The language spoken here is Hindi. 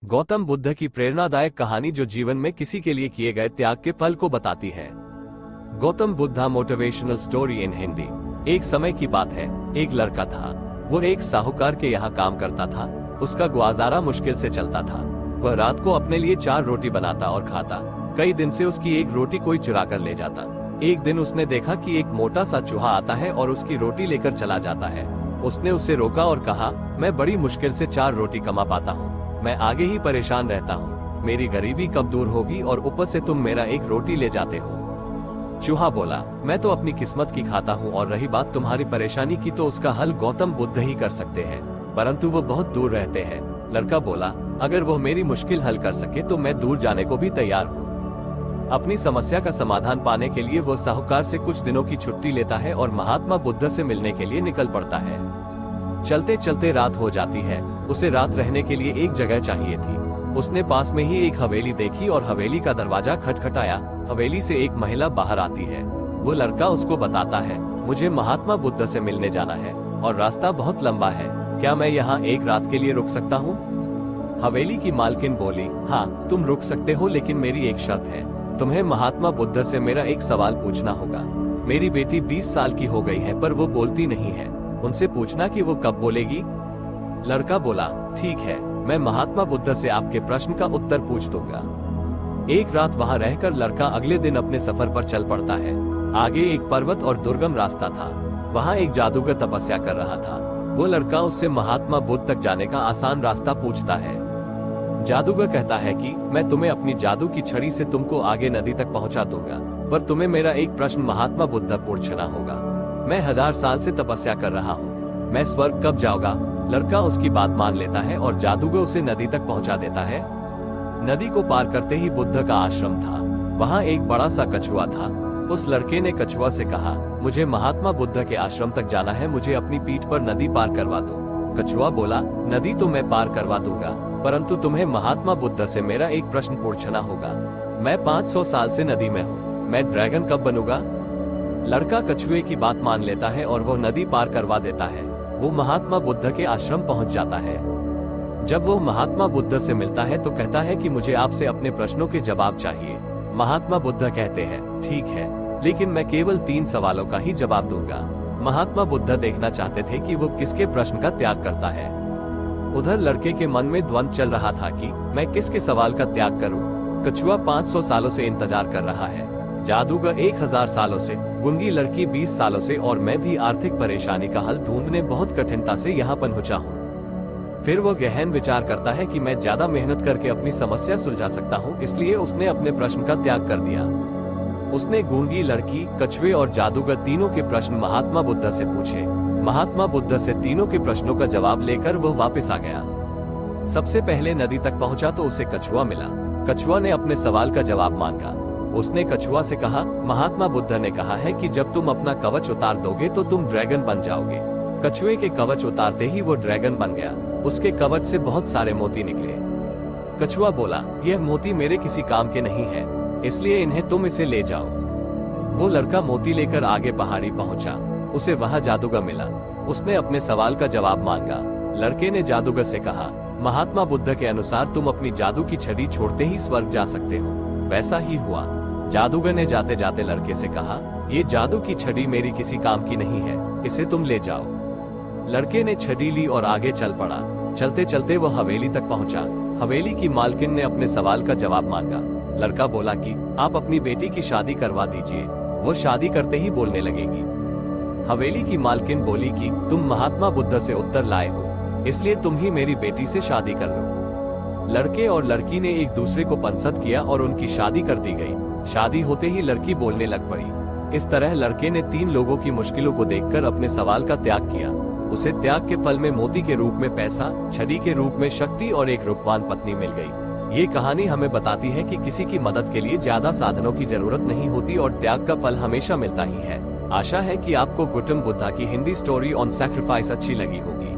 गौतम बुद्ध की प्रेरणादायक कहानी जो जीवन में किसी के लिए किए गए त्याग के फल को बताती है। Gautam Buddha motivational story in Hindi. एक समय की बात है, एक लड़का था। वो एक साहूकार के यहाँ काम करता था। उसका गुजारा मुश्किल से चलता था। वह रात को अपने लिए 4 रोटी बनाता और खाता। कई दिन से उसकी एक रोटी कोई चुरा कर ले जाता। एक दिन उसने देखा कि एक मोटा सा चूहा आता है और उसकी रोटी लेकर चला जाता है। उसने उसे रोका और कहा, मैं बड़ी मुश्किल से 4 रोटी कमा पाता हूँ। मैं आगे ही परेशान रहता हूँ। मेरी गरीबी कब दूर होगी और ऊपर से तुम मेरा एक रोटी ले जाते हो। चूहा बोला, मैं तो अपनी किस्मत की खाता हूँ और रही बात तुम्हारी परेशानी की तो उसका हल गौतम बुद्ध ही कर सकते हैं, परंतु वो बहुत दूर रहते हैं। लड़का बोला, अगर वो मेरी मुश्किल हल कर सके तो मैं दूर जाने को भी तैयार हूँ। अपनी समस्या का समाधान पाने के लिए वो साहूकार से कुछ दिनों की छुट्टी लेता है और महात्मा बुद्ध से मिलने के लिए निकल पड़ता है। चलते चलते रात हो जाती है। उसे रात रहने के लिए एक जगह चाहिए थी। उसने पास में ही एक हवेली देखी और हवेली का दरवाजा खटखटाया। हवेली से एक महिला बाहर आती है। वो लड़का उसको बताता है, मुझे महात्मा बुद्ध से मिलने जाना है और रास्ता बहुत लंबा है। क्या मैं यहाँ एक रात के लिए रुक सकता हूँ? हवेली की मालकिन बोली, हाँ तुम रुक सकते हो, लेकिन मेरी एक शर्त है। तुम्हें महात्मा बुद्ध से मेरा एक सवाल पूछना होगा। मेरी बेटी 20 साल की हो गई है पर वो बोलती नहीं है। उनसे पूछना कि वो कब बोलेगी। लड़का बोला, ठीक है, मैं महात्मा बुद्ध से आपके प्रश्न का उत्तर पूछ दूंगा। एक रात वहां रहकर लड़का अगले दिन अपने सफर पर चल पड़ता है। आगे एक पर्वत और दुर्गम रास्ता था। वहां एक जादूगर तपस्या कर रहा था। वो लड़का उससे महात्मा बुद्ध तक जाने का आसान रास्ता पूछता है। जादूगर कहता है कि मैं तुम्हें अपनी जादू की छड़ी से तुमको आगे नदी तक पहुंचा दूंगा, पर तुम्हें मेरा एक प्रश्न महात्मा बुद्ध पूछना होगा। मैं 1000 साल से तपस्या कर रहा हूँ। मैं स्वर्ग कब जाऊंगा? लड़का उसकी बात मान लेता है और जादूगर उसे नदी तक पहुंचा देता है। नदी को पार करते ही बुद्ध का आश्रम था। वहाँ एक बड़ा सा कछुआ था। उस लड़के ने कछुआ से कहा, मुझे महात्मा बुद्ध के आश्रम तक जाना है, मुझे अपनी पीठ पर नदी पार करवा दो। कछुआ बोला, नदी तो मैं पार करवा दूंगा, परंतु तुम्हें महात्मा बुद्ध से मेरा एक प्रश्न पूछना होगा। मैं 500 साल से नदी में हूँ। मैं ड्रैगन कब बनूंगा? लड़का कछुए की बात मान लेता है और वो नदी पार करवा देता है। वो महात्मा बुद्ध के आश्रम पहुंच जाता है। जब वो महात्मा बुद्ध से मिलता है तो कहता है कि मुझे आपसे अपने प्रश्नों के जवाब चाहिए। महात्मा बुद्ध कहते हैं, ठीक है, लेकिन मैं केवल 3 सवालों का ही जवाब दूंगा। महात्मा बुद्ध देखना चाहते थे कि वो किसके प्रश्न का त्याग करता है। उधर लड़के के मन में द्वंद्व चल रहा था कि मैं किसके सवाल का त्याग करूं। कछुआ 500 सालों से इंतजार कर रहा है, जादूगर 1000 सालों से, गूंगी लड़की 20 सालों से और मैं भी आर्थिक परेशानी का हल ढूंढने बहुत कठिनता से यहाँ पहुंचा हूँ। फिर वो गहन विचार करता है कि मैं ज्यादा मेहनत करके अपनी समस्या सुलझा सकता हूँ, इसलिए उसने अपने प्रश्न का त्याग कर दिया। उसने गूंगी लड़की, कछुए और जादूगर तीनों के प्रश्न महात्मा बुद्ध से पूछे। महात्मा बुद्ध से तीनों के प्रश्नों का जवाब लेकर वह वापस आ गया। सबसे पहले नदी तक पहुंचा तो उसे कछुआ मिला। कछुआ ने अपने सवाल का जवाब मांगा। उसने कछुआ से कहा, महात्मा बुद्ध ने कहा है कि जब तुम अपना कवच उतार दोगे तो तुम ड्रैगन बन जाओगे। कछुए के कवच उतारते ही वो ड्रैगन बन गया। उसके कवच से बहुत सारे मोती निकले। कछुआ बोला, यह मोती मेरे किसी काम के नहीं है, इसलिए इन्हें तुम इसे ले जाओ। वो लड़का मोती लेकर आगे पहाड़ी पहुंचा। उसे वहां जादूगर मिला। उसने अपने सवाल का जवाब मांगा। लड़के ने जादूगर से कहा, महात्मा बुद्ध के अनुसार तुम अपनी जादू की छड़ी छोड़ते ही स्वर्ग जा सकते हो। वैसा ही हुआ। जादूगर ने जाते जाते लड़के से कहा, ये जादू की छड़ी मेरी किसी काम की नहीं है, इसे तुम ले जाओ। लड़के ने छड़ी ली और आगे चल पड़ा। चलते चलते वह हवेली तक पहुंचा। हवेली की मालकिन ने अपने सवाल का जवाब मांगा। लड़का बोला कि आप अपनी बेटी की शादी करवा दीजिए, वो शादी करते ही बोलने लगेगी। हवेली की मालकिन बोली कि तुम महात्मा बुद्ध से उत्तर लाए हो, इसलिए तुम ही मेरी बेटी से शादी कर लो। लड़के और लड़की ने एक दूसरे को पसंद किया और उनकी शादी कर दी गई। शादी होते ही लड़की बोलने लग पड़ी। इस तरह लड़के ने 3 लोगों की मुश्किलों को देखकर अपने सवाल का त्याग किया। उसे त्याग के फल में मोती के रूप में पैसा, छड़ी के रूप में शक्ति और एक रूपवान पत्नी मिल गई। ये कहानी हमें बताती है कि किसी की मदद के लिए ज्यादा साधनों की जरूरत नहीं होती और त्याग का फल हमेशा मिलता ही है। आशा है कि आपको गौतम बुद्धा की हिंदी स्टोरी ऑन सैक्रिफाइस अच्छी लगी होगी।